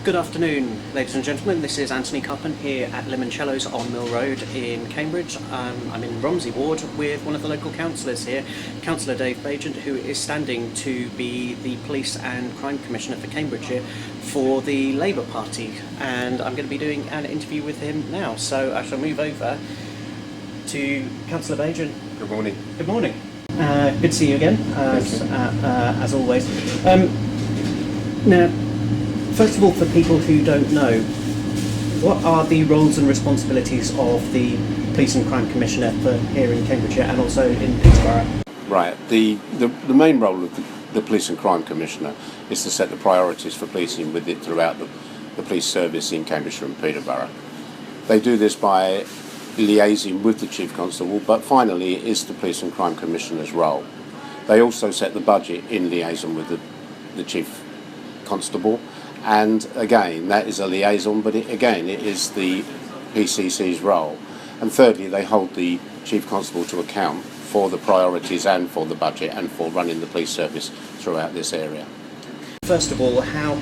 Good afternoon, ladies and gentlemen. This is Antony Carpen here at Limoncello's on Mill Road in Cambridge. I'm in Romsey Ward with one of the local councillors here, Cllr Baigent, who is standing to be the Police and Crime Commissioner for Cambridgeshire for the Labour Party, and I'm going to be doing an interview with him now. So I shall move over to Cllr Baigent. Good morning. Good morning. Good to see you again, as always. Now, first of all, for people who don't know, what are the roles and responsibilities of the Police and Crime Commissioner for here in Cambridgeshire and also in Peterborough? Right. The main role of the Police and Crime Commissioner is to set the priorities for policing with it throughout the police service in Cambridgeshire and Peterborough. They do this by liaising with the Chief Constable, but finally it is the Police and Crime Commissioner's role. They also set the budget in liaison with the Chief Constable, and again that is a liaison, but it is the PCC's role. And thirdly, they hold the Chief Constable to account for the priorities and for the budget and for running the police service throughout this area. First of all, how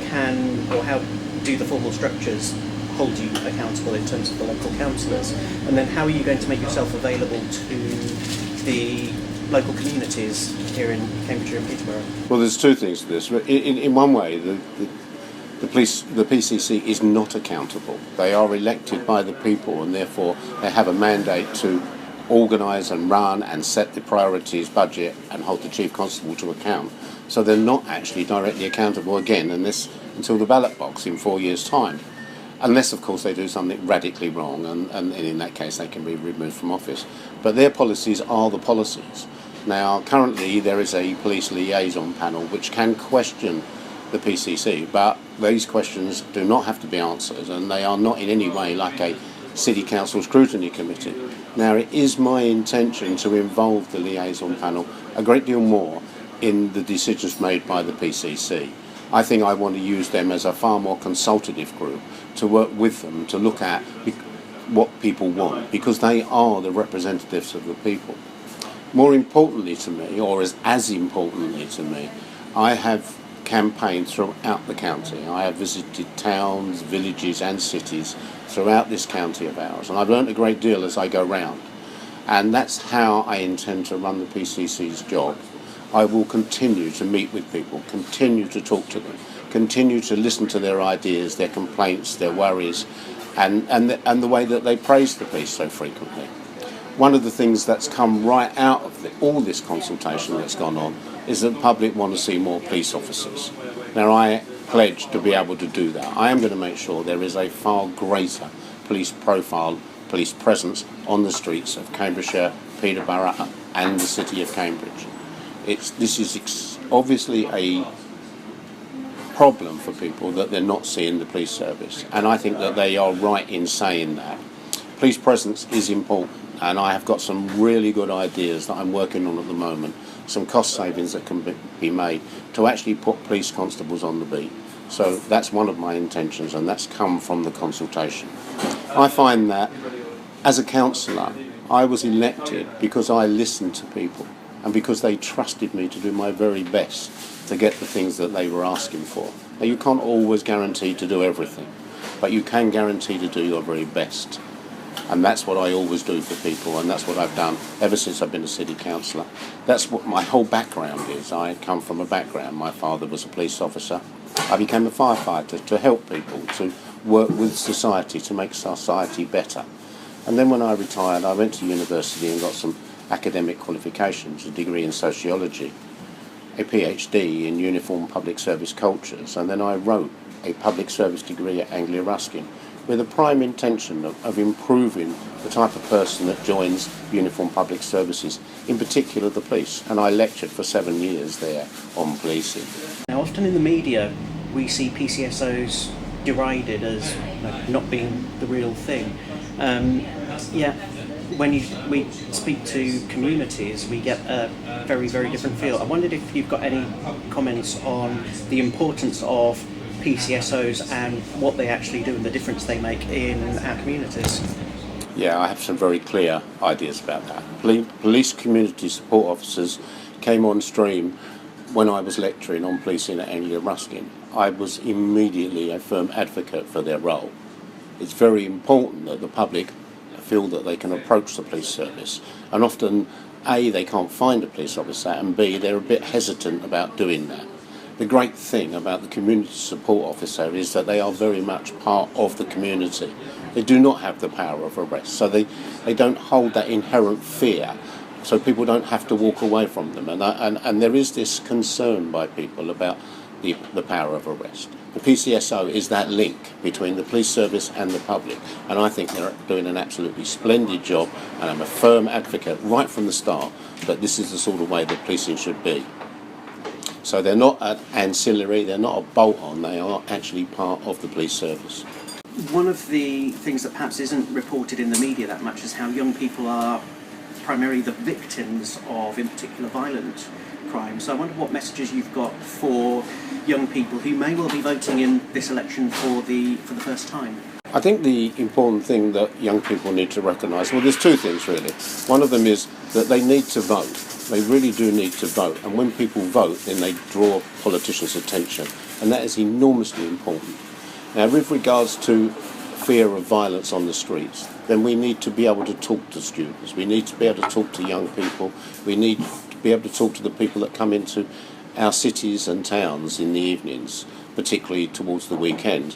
do the formal structures hold you accountable in terms of the local councillors, and then how are you going to make yourself available to the local communities here in Cambridgeshire and Peterborough? Well, there's two things to this. In one way, the PCC is not accountable. They are elected by the people, and therefore they have a mandate to organise and run and set the priorities, budget, and hold the Chief Constable to account. So they're not actually directly accountable again until the ballot box in 4 years' time. Unless, of course, they do something radically wrong, and in that case they can be removed from office. But their policies are the policies. Now, currently there is a police liaison panel which can question the PCC, but these questions do not have to be answered, and they are not in any way like a City Council scrutiny committee. Now, it is my intention to involve the liaison panel a great deal more in the decisions made by the PCC. I think I want to use them as a far more consultative group to work with them to look at what people want, because they are the representatives of the people. More importantly to me, or as importantly to me, I have campaigned throughout the county. I have visited towns, villages and cities throughout this county of ours, and I've learnt a great deal as I go round, and that's how I intend to run the PCC's job. I will continue to meet with people, continue to talk to them, continue to listen to their ideas, their complaints, their worries, and the way that they praise the police so frequently. One of the things that's come right out of all this consultation that's gone on is that the public want to see more police officers. Now, I pledge to be able to do that. I am going to make sure there is a far greater police profile, police presence on the streets of Cambridgeshire, Peterborough and the city of Cambridge. This is obviously a problem for people that they're not seeing the police service, and I think that they are right in saying that. Police presence is important, and I have got some really good ideas that I'm working on at the moment, some cost savings that can be made to actually put police constables on the beat. So that's one of my intentions, and that's come from the consultation. I find that as a councillor, I was elected because I listened to people and because they trusted me to do my very best to get the things that they were asking for. Now, you can't always guarantee to do everything, but you can guarantee to do your very best. And that's what I always do for people, and that's what I've done ever since I've been a city councillor. That's what my whole background is. I come from a background. My father was a police officer. I became a firefighter to help people, to work with society, to make society better. And then when I retired, I went to university and got some academic qualifications, a degree in sociology, a PhD in uniform public service cultures, and then I wrote a public service degree at Cllr with a prime intention of improving the type of person that joins uniform public services, in particular the police, and I lectured for 7 years there on policing. Now, often in the media we see PCSOs derided as not being the real thing. When we speak to communities, we get a very, very different feel. I wondered if you've got any comments on the importance of PCSOs and what they actually do and the difference they make in our communities. Yeah, I have some very clear ideas about that. Police community support officers came on stream when I was lecturing on policing at Cllr. I was immediately a firm advocate for their role. It's very important that the public feel that they can approach the police service, and often A, they can't find a police officer, and B, they're a bit hesitant about doing that. The great thing about the community support officer is that they are very much part of the community. They do not have the power of arrest, so they don't hold that inherent fear, so people don't have to walk away from them. And there is this concern by people about the power of arrest. The PCSO is that link between the police service and the public, and I think they're doing an absolutely splendid job, and I'm a firm advocate right from the start that this is the sort of way that policing should be. So they're not an ancillary, they're not a bolt-on, they are actually part of the police service. One of the things that perhaps isn't reported in the media that much is how young people are primarily the victims of, in particular, violent crime. So I wonder what messages you've got for young people who may well be voting in this election for the first time. I think the important thing that young people need to recognise, well, there's two things really. One of them is that they need to vote. They really do need to vote. And when people vote, then they draw politicians' attention. And that is enormously important. Now, with regards to fear of violence on the streets, then we need to be able to talk to students. We need to be able to talk to young people. We need to be able to talk to the people that come into our cities and towns in the evenings, particularly towards the weekend.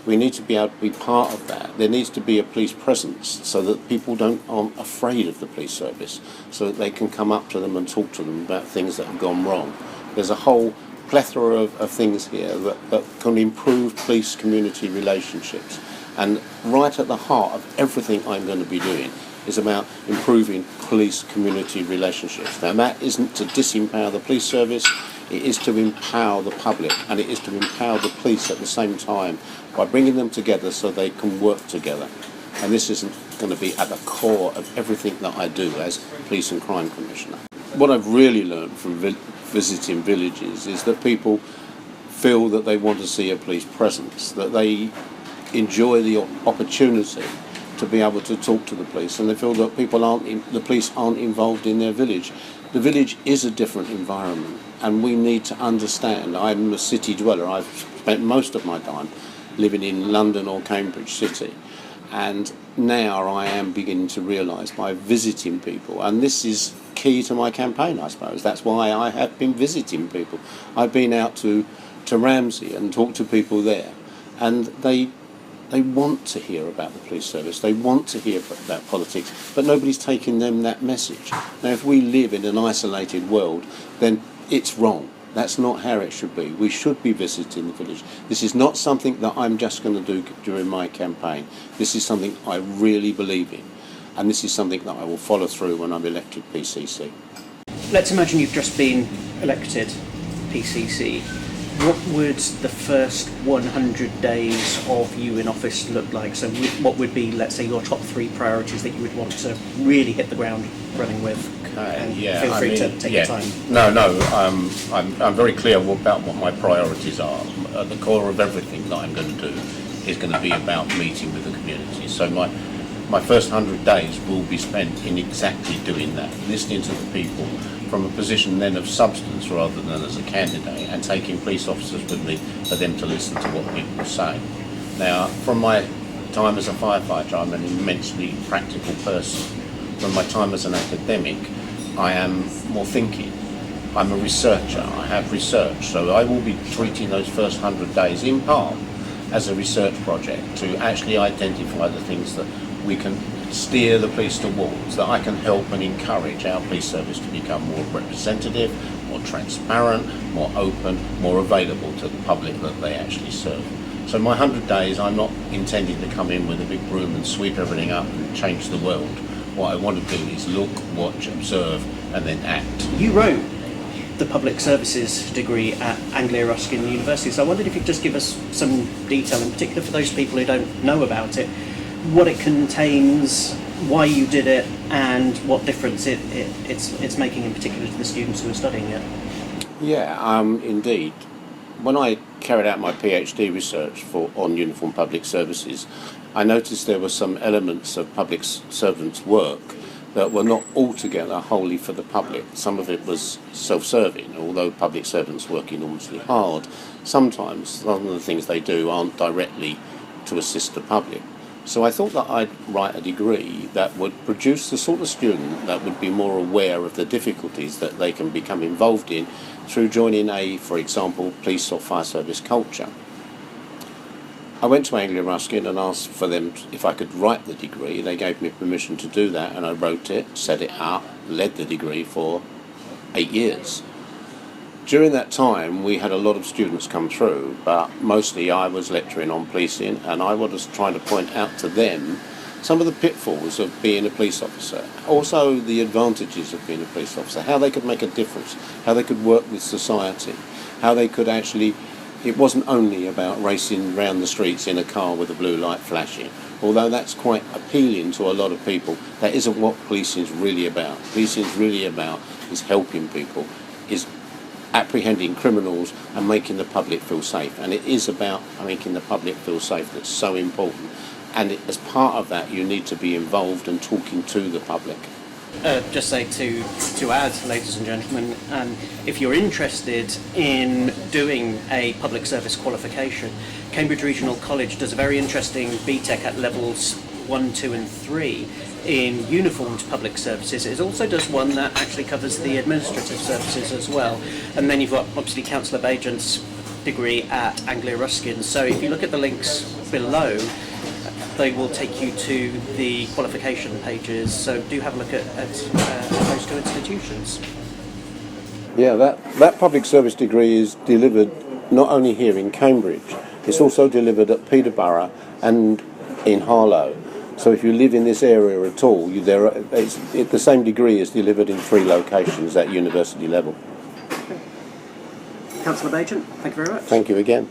We need to be able to be part of that. There needs to be a police presence so that people aren't afraid of the police service, so that they can come up to them and talk to them about things that have gone wrong. There's a whole plethora of things here that can improve police-community relationships. And right at the heart of everything I'm going to be doing is about improving police-community relationships. Now, that isn't to disempower the police service, it is to empower the public, and it is to empower the police at the same time by bringing them together so they can work together. And this isn't going to be at the core of everything that I do as Police and Crime Commissioner. What I've really learned from visiting villages is that people feel that they want to see a police presence, that they enjoy the opportunity to be able to talk to the police, and they feel that the police aren't involved in their village. The village is a different environment, and we need to understand. I'm a city dweller. I've spent most of my time living in London or Cambridge City, and now I am beginning to realise by visiting people, and this is key to my campaign, I suppose. That's why I have been visiting people. I've been out to Ramsey and talked to people there, and they want to hear about the police service, they want to hear about politics, but nobody's taking them that message. Now, if we live in an isolated world, then it's wrong. That's not how it should be. We should be visiting the village. This is not something that I'm just going to do during my campaign. This is something I really believe in, and this is something that I will follow through when I'm elected PCC. Let's imagine you've just been elected PCC. What would the first 100 days of you in office look like? So what would be, let's say, your top 3 priorities that you would want to really hit the ground running with? Feel free to take your time. I'm very clear about what my priorities are. At the core of everything that I'm going to do is going to be about meeting with the community. So my first 100 days will be spent in exactly doing that, listening to the people from a position then of substance rather than as a candidate, and taking police officers with me for them to listen to what people say. Now, from my time as a firefighter, I'm an immensely practical person. From my time as an academic, I am more thinking. I'm a researcher, I have research, so I will be treating those first 100 days in part as a research project to actually identify the things that we can steer the police towards, that I can help and encourage our police service to become more representative, more transparent, more open, more available to the public that they actually serve. So my 100 days, I'm not intending to come in with a big broom and sweep everything up and change the world. What I want to do is look, watch, observe, and then act. You wrote the public services degree at Cllr University, so I wondered if you could just give us some detail, in particular for those people who don't know about it, what it contains, why you did it, and what difference it's making in particular to the students who are studying it. Yeah, indeed. When I carried out my PhD research on uniform public services, I noticed there were some elements of public servants' work that were not altogether wholly for the public. Some of it was self-serving, although public servants work enormously hard. Sometimes some of the things they do aren't directly to assist the public. So I thought that I'd write a degree that would produce the sort of student that would be more aware of the difficulties that they can become involved in through joining for example, police or fire service culture. I went to Cllr Baigent and asked for them if I could write the degree. They gave me permission to do that, and I wrote it, set it up, led the degree for 8 years. During that time, we had a lot of students come through, but mostly I was lecturing on policing, and I was trying to point out to them some of the pitfalls of being a police officer, also the advantages of being a police officer, how they could make a difference, how they could work with society, how they could actually... It wasn't only about racing around the streets in a car with a blue light flashing. Although that's quite appealing to a lot of people, that isn't what policing is really about. Policing is really about is helping people, is apprehending criminals and making the public feel safe. And it is about making the public feel safe that's so important. And as part of that, you need to be involved and talking to the public. Just say to add, ladies and gentlemen, if you're interested in doing a public service qualification, Cambridge Regional College does a very interesting BTEC at levels 1, 2 and 3 in uniformed public services. It also does one that actually covers the administrative services as well. And then you've got obviously Cllr Baigent's degree at Anglia Ruskin. So if you look at the links below, they will take you to the qualification pages, so do have a look at those two institutions. Yeah, that public service degree is delivered not only here in Cambridge, it's also delivered at Peterborough and in Harlow. So if you live in this area at all, the same degree is delivered in 3 locations at university level. Cllr Baigent, thank you very much. Thank you again.